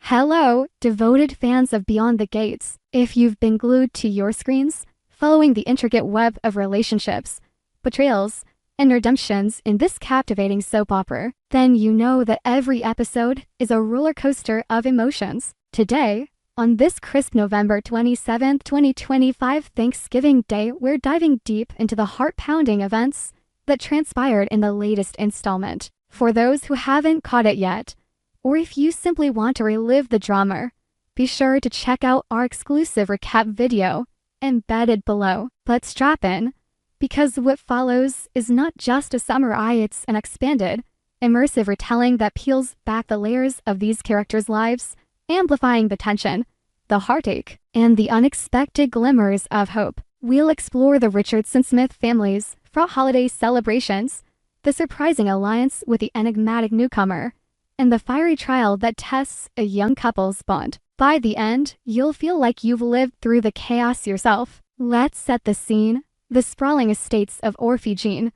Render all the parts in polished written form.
Hello, devoted fans of Beyond the Gates. If you've been glued to your screens, following the intricate web of relationships, betrayals, and redemptions in this captivating soap opera, then you know that every episode is a roller coaster of emotions. Today, on this crisp November 27th, 2025 Thanksgiving Day, we're diving deep into the heart-pounding events that transpired in the latest installment. For those who haven't caught it yet, or if you simply want to relive the drama, be sure to check out our exclusive recap video embedded below. But strap in, because what follows is not just a summary, it's an expanded, immersive retelling that peels back the layers of these characters' lives, amplifying the tension, the heartache, and the unexpected glimmers of hope. We'll explore the Richardson-Smith family's fraught holiday celebrations, the surprising alliance with the enigmatic newcomer, and the fiery trial that tests a young couple's bond. By the end, you'll feel like you've lived through the chaos yourself. Let's set the scene. The sprawling estates of Orpheus,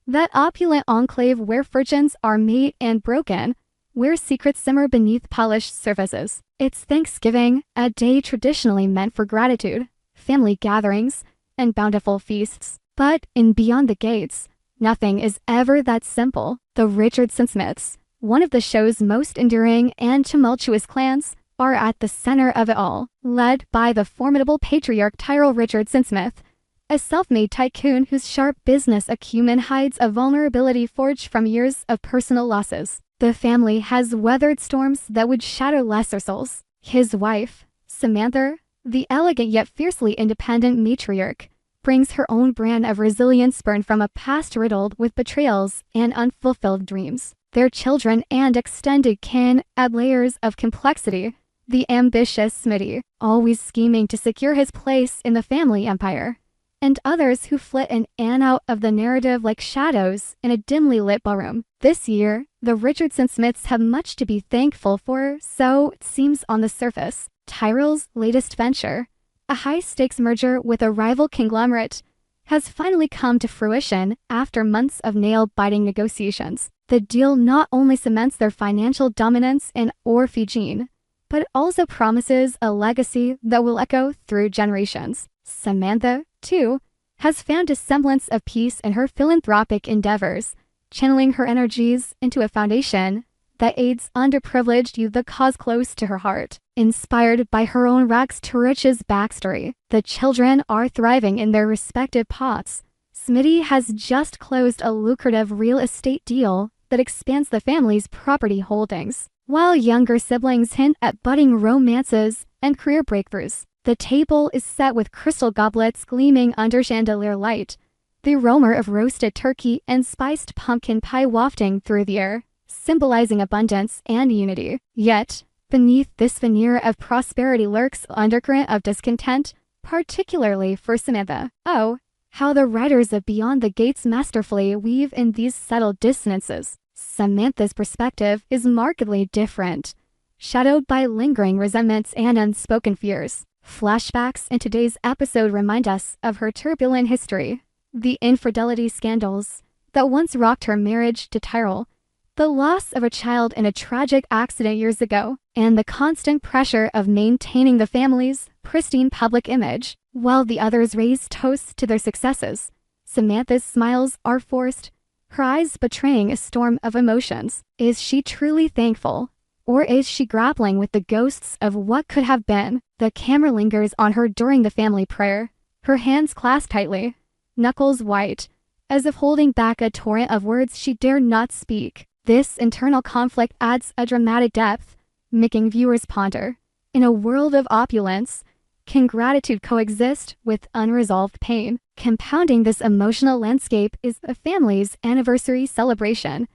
that opulent enclave where fortunes are made and broken, where secrets simmer beneath polished surfaces. It's Thanksgiving, a day traditionally meant for gratitude, family gatherings, and bountiful feasts. But in Beyond the Gates, nothing is ever that simple. The Richardson-Smiths, one of the show's most enduring and tumultuous clans, are at the center of it all. Led by the formidable patriarch Tyrell Richardson-Smith, a self-made tycoon whose sharp business acumen hides a vulnerability forged from years of personal losses. The family has weathered storms that would shatter lesser souls. His wife, Samantha, the elegant yet fiercely independent matriarch, brings her own brand of resilience born from a past riddled with betrayals and unfulfilled dreams. Their children and extended kin add layers of complexity. The ambitious Smitty, always scheming to secure his place in the family empire, and others who flit in and out of the narrative like shadows in a dimly lit ballroom. This year, the Richardson-Smiths have much to be thankful for, so it seems on the surface. Tyrell's latest venture, a high-stakes merger with a rival conglomerate, has finally come to fruition after months of nail-biting negotiations. The deal not only cements their financial dominance in Orpheus, but also promises a legacy that will echo through generations. Samantha, too, has found a semblance of peace in her philanthropic endeavors, channeling her energies into a foundation that aids underprivileged youth, the cause close to her heart. Inspired by her own rags to riches backstory, the children are thriving in their respective paths. Smitty has just closed a lucrative real estate deal that expands the family's property holdings, while younger siblings hint at budding romances and career breakthroughs. The table is set with crystal goblets gleaming under chandelier light, the aroma of roasted turkey and spiced pumpkin pie wafting through the air, symbolizing abundance and unity. Yet, beneath this veneer of prosperity lurks an undercurrent of discontent, particularly for Samantha. Oh, how the writers of Beyond the Gates masterfully weave in these subtle dissonances. Samantha's perspective is markedly different, shadowed by lingering resentments and unspoken fears. Flashbacks in today's episode remind us of her turbulent history, the infidelity scandals that once rocked her marriage to Tyrell, the loss of a child in a tragic accident years ago, and the constant pressure of maintaining the family's pristine public image. While the others raise toasts to their successes, Samantha's smiles are forced, her eyes betraying a storm of emotions. Is she truly thankful? Or is she grappling with the ghosts of what could have been? The camera lingers on her during the family prayer, her hands clasped tightly, knuckles white, as if holding back a torrent of words she dare not speak. This internal conflict adds a dramatic depth, making viewers ponder. In a world of opulence, can gratitude coexist with unresolved pain? Compounding this emotional landscape is the family's anniversary celebration,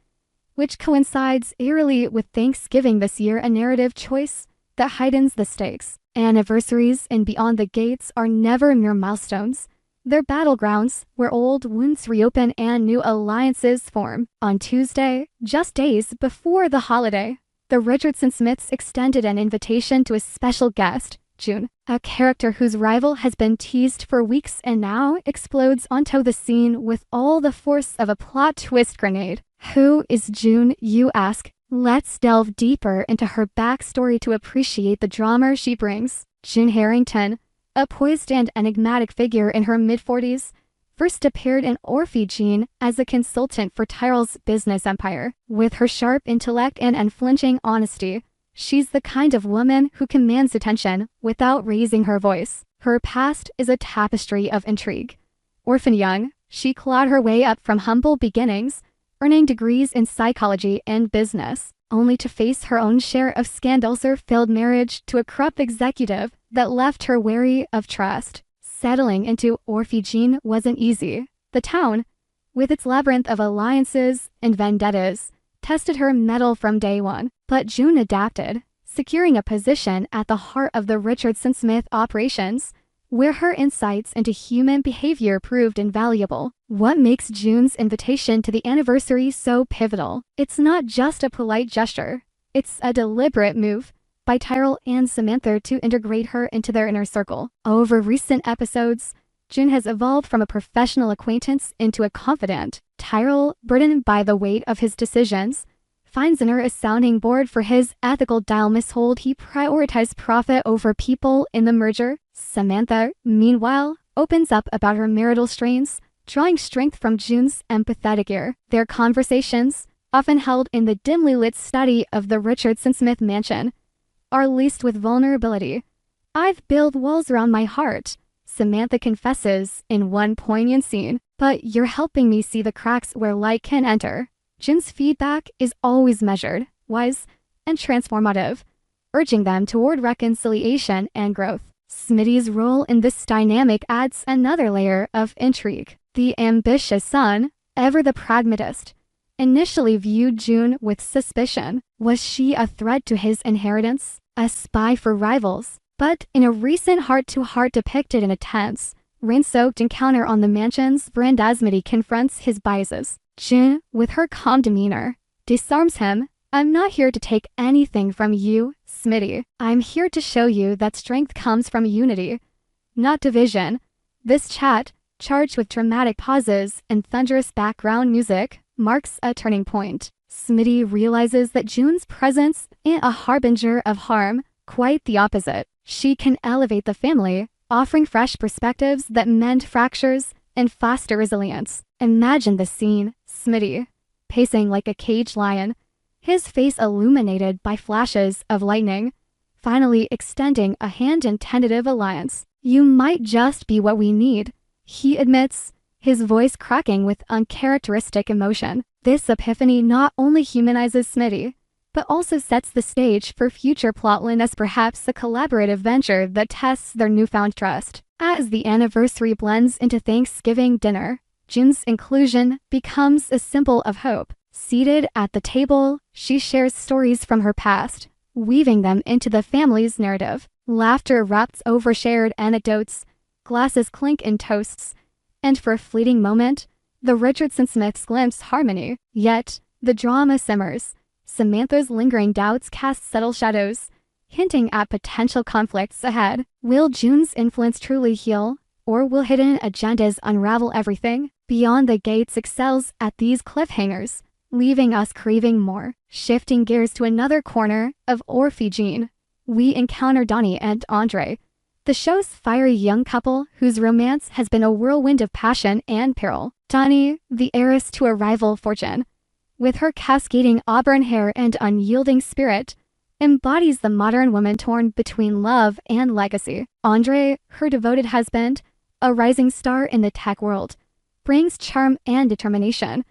which coincides eerily with Thanksgiving this year, a narrative choice that heightens the stakes. Anniversaries in Beyond the Gates are never mere milestones. They're battlegrounds where old wounds reopen and new alliances form. On Tuesday, just days before the holiday, the Richardson-Smiths extended an invitation to a special guest, June, a character whose rival has been teased for weeks and now explodes onto the scene with all the force of a plot twist grenade. Who is June, you ask? Let's delve deeper into her backstory to appreciate the drama she brings. June Harrington, a poised and enigmatic figure in her mid-40s, first appeared in Orphe Jean as a consultant for Tyrell's business empire. With her sharp intellect and unflinching honesty, she's the kind of woman who commands attention without raising her voice. Her past is a tapestry of intrigue. Orphan young, she clawed her way up from humble beginnings, earning degrees in psychology and business, only to face her own share of scandals. Her failed marriage to a corrupt executive that left her wary of trust. Settling into Orphe Jean wasn't easy. The town, with its labyrinth of alliances and vendettas, tested her mettle from day one. But June adapted, securing a position at the heart of the Richardson Smith operations, where her insights into human behavior proved invaluable. What makes June's invitation to the anniversary so pivotal? It's not just a polite gesture. It's a deliberate move by Tyrell and Samantha to integrate her into their inner circle. Over recent episodes, June has evolved from a professional acquaintance into a confidant. Tyrell, burdened by the weight of his decisions, finds in her a sounding board for his ethical dilemma. He prioritized profit over people in the merger. Samantha, meanwhile, opens up about her marital strains, drawing strength from June's empathetic ear. Their conversations, often held in the dimly lit study of the Richardson Smith mansion, are laced with vulnerability. "I've built walls around my heart," Samantha confesses in one poignant scene, "but you're helping me see the cracks where light can enter." June's feedback is always measured, wise, and transformative, urging them toward reconciliation and growth. Smitty's role in this dynamic adds another layer of intrigue. The ambitious son, ever the pragmatist, initially viewed June with suspicion. Was she a threat to his inheritance? A spy for rivals? But in a recent heart-to-heart depicted in a tense, rain-soaked encounter on the mansion's veranda, Smitty confronts his biases. June, with her calm demeanor, disarms him. "I'm not here to take anything from you, Smitty. I'm here to show you that strength comes from unity, not division." This chat, charged with dramatic pauses and thunderous background music, marks a turning point. Smitty realizes that June's presence isn't a harbinger of harm, quite the opposite. She can elevate the family, offering fresh perspectives that mend fractures and foster resilience. Imagine the scene: Smitty, pacing like a caged lion, his face illuminated by flashes of lightning, finally extending a hand in tentative alliance. "You might just be what we need," he admits, his voice cracking with uncharacteristic emotion. This epiphany not only humanizes Smitty, but also sets the stage for future plotlines as perhaps a collaborative venture that tests their newfound trust. As the anniversary blends into Thanksgiving dinner, June's inclusion becomes a symbol of hope. Seated at the table, she shares stories from her past, weaving them into the family's narrative. Laughter erupts over shared anecdotes, glasses clink in toasts, and for a fleeting moment, the Richardson Smiths glimpse harmony. Yet, the drama simmers. Samantha's lingering doubts cast subtle shadows, hinting at potential conflicts ahead. Will June's influence truly heal, or will hidden agendas unravel everything? Beyond the Gates excels at these cliffhangers, leaving us craving more. Shifting gears to another corner of Orphe Jean, we encounter Donnie and Andre, the show's fiery young couple whose romance has been a whirlwind of passion and peril. Donnie, the heiress to a rival fortune, with her cascading auburn hair and unyielding spirit, embodies the modern woman torn between love and legacy. Andre, her devoted husband, a rising star in the tech world, brings charm and determination,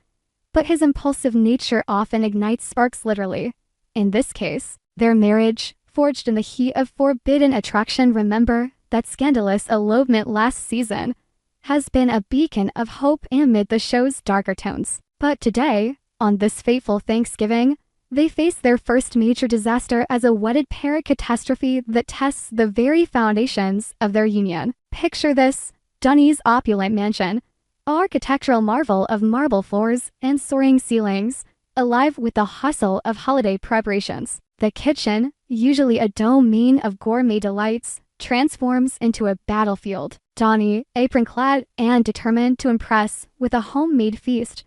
but his impulsive nature often ignites sparks literally. In this case, their marriage, forged in the heat of forbidden attraction. Remember that scandalous elopement last season has been a beacon of hope amid the show's darker tones. But today, on this fateful Thanksgiving, they face their first major disaster as a wedded pair, catastrophe that tests the very foundations of their union. Picture this: Donnie's opulent mansion, architectural marvel of marble floors and soaring ceilings, alive with the hustle of holiday preparations. The kitchen, usually a domain of gourmet delights, transforms into a battlefield. Donnie, apron-clad and determined to impress with a homemade feast,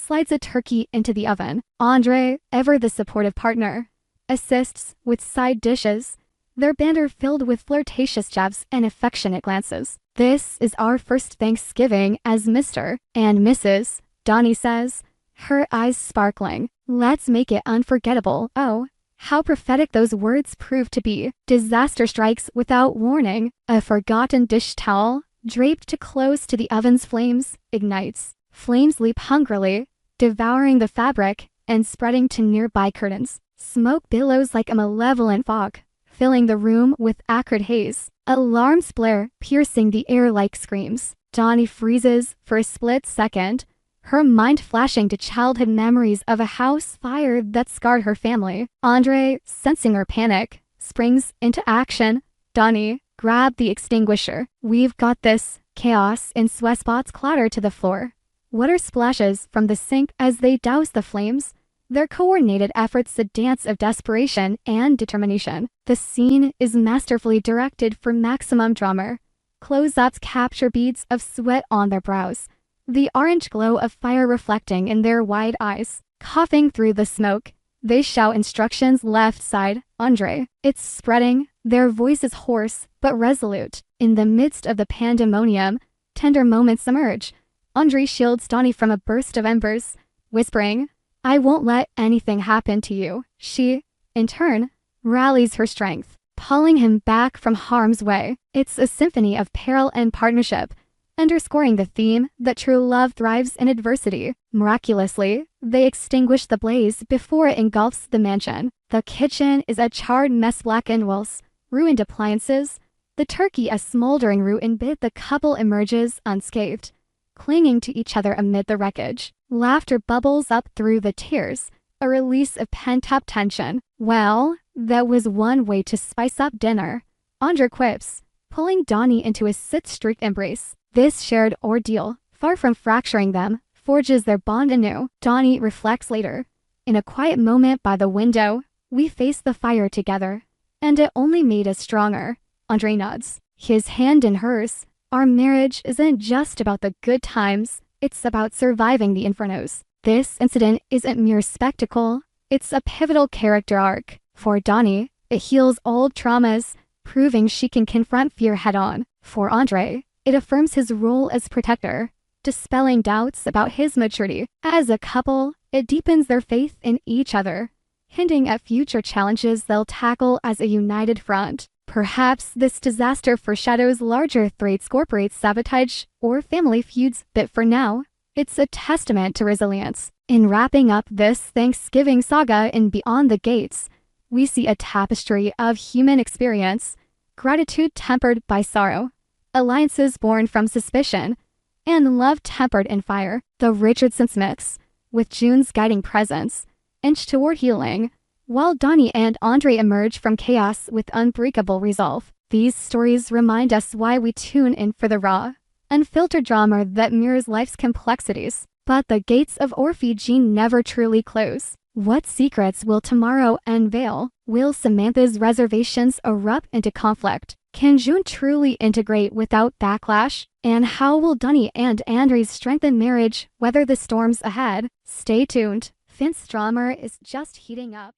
slides a turkey into the oven. Andre, ever the supportive partner, assists with side dishes, their banter filled with flirtatious jabs and affectionate glances. "This is our first Thanksgiving as Mr. and Mrs. Donnie says, her eyes sparkling. "Let's make it unforgettable." Oh, how prophetic those words prove to be. Disaster strikes without warning. A forgotten dish towel, draped too close to the oven's flames, ignites. Flames leap hungrily, devouring the fabric and spreading to nearby curtains. Smoke billows like a malevolent fog, filling the room with acrid haze. Alarms blare, piercing the air like screams. Donnie freezes for a split second, her mind flashing to childhood memories of a house fire that scarred her family. Andre, sensing her panic, springs into action. "Donnie, grab the extinguisher. We've got this." Chaos and sweat spots clatter to the floor. Water splashes from the sink as they douse the flames, their coordinated efforts a dance of desperation and determination. The scene is masterfully directed for maximum drama. Close-ups capture beads of sweat on their brows, the orange glow of fire reflecting in their wide eyes. Coughing through the smoke, they shout instructions left side. "Andre, it's spreading." Their voices hoarse but resolute. In the midst of the pandemonium, tender moments emerge. Andre shields Donnie from a burst of embers, whispering, "I won't let anything happen to you." She, in turn, rallies her strength, pulling him back from harm's way. It's a symphony of peril and partnership, underscoring the theme that true love thrives in adversity. Miraculously, they extinguish the blaze before it engulfs the mansion. The kitchen is a charred mess, blackened walls, ruined appliances, the turkey a smoldering ruin, but the couple emerges unscathed, clinging to each other amid the wreckage. Laughter bubbles up through the tears, a release of pent-up tension. "Well, that was one way to spice up dinner," Andre quips, pulling Donnie into a strict embrace. This shared ordeal, far from fracturing them, forges their bond anew. Donnie reflects later. "In a quiet moment by the window, we faced the fire together, and it only made us stronger." Andre nods, his hand in hers. "Our marriage isn't just about the good times, it's about surviving the infernos." This incident isn't mere spectacle, it's a pivotal character arc. For Donnie, it heals old traumas, proving she can confront fear head-on. For Andre, it affirms his role as protector, dispelling doubts about his maturity. As a couple, it deepens their faith in each other, hinting at future challenges they'll tackle as a united front. Perhaps this disaster foreshadows larger threats, corporate sabotage, or family feuds, but for now, it's a testament to resilience. In wrapping up this Thanksgiving saga in Beyond the Gates, we see a tapestry of human experience, gratitude tempered by sorrow, alliances born from suspicion, and love tempered in fire. The Richardson Smiths, with June's guiding presence, inch toward healing, while Donnie and Andre emerge from chaos with unbreakable resolve. These stories remind us why we tune in for the raw, unfiltered drama that mirrors life's complexities. But the gates of Orpheus never truly close. What secrets will tomorrow unveil? Will Samantha's reservations erupt into conflict? Can June truly integrate without backlash? And how will Donnie and Andre's strengthen marriage weather the storms ahead? Stay tuned. Finn's drama is just heating up.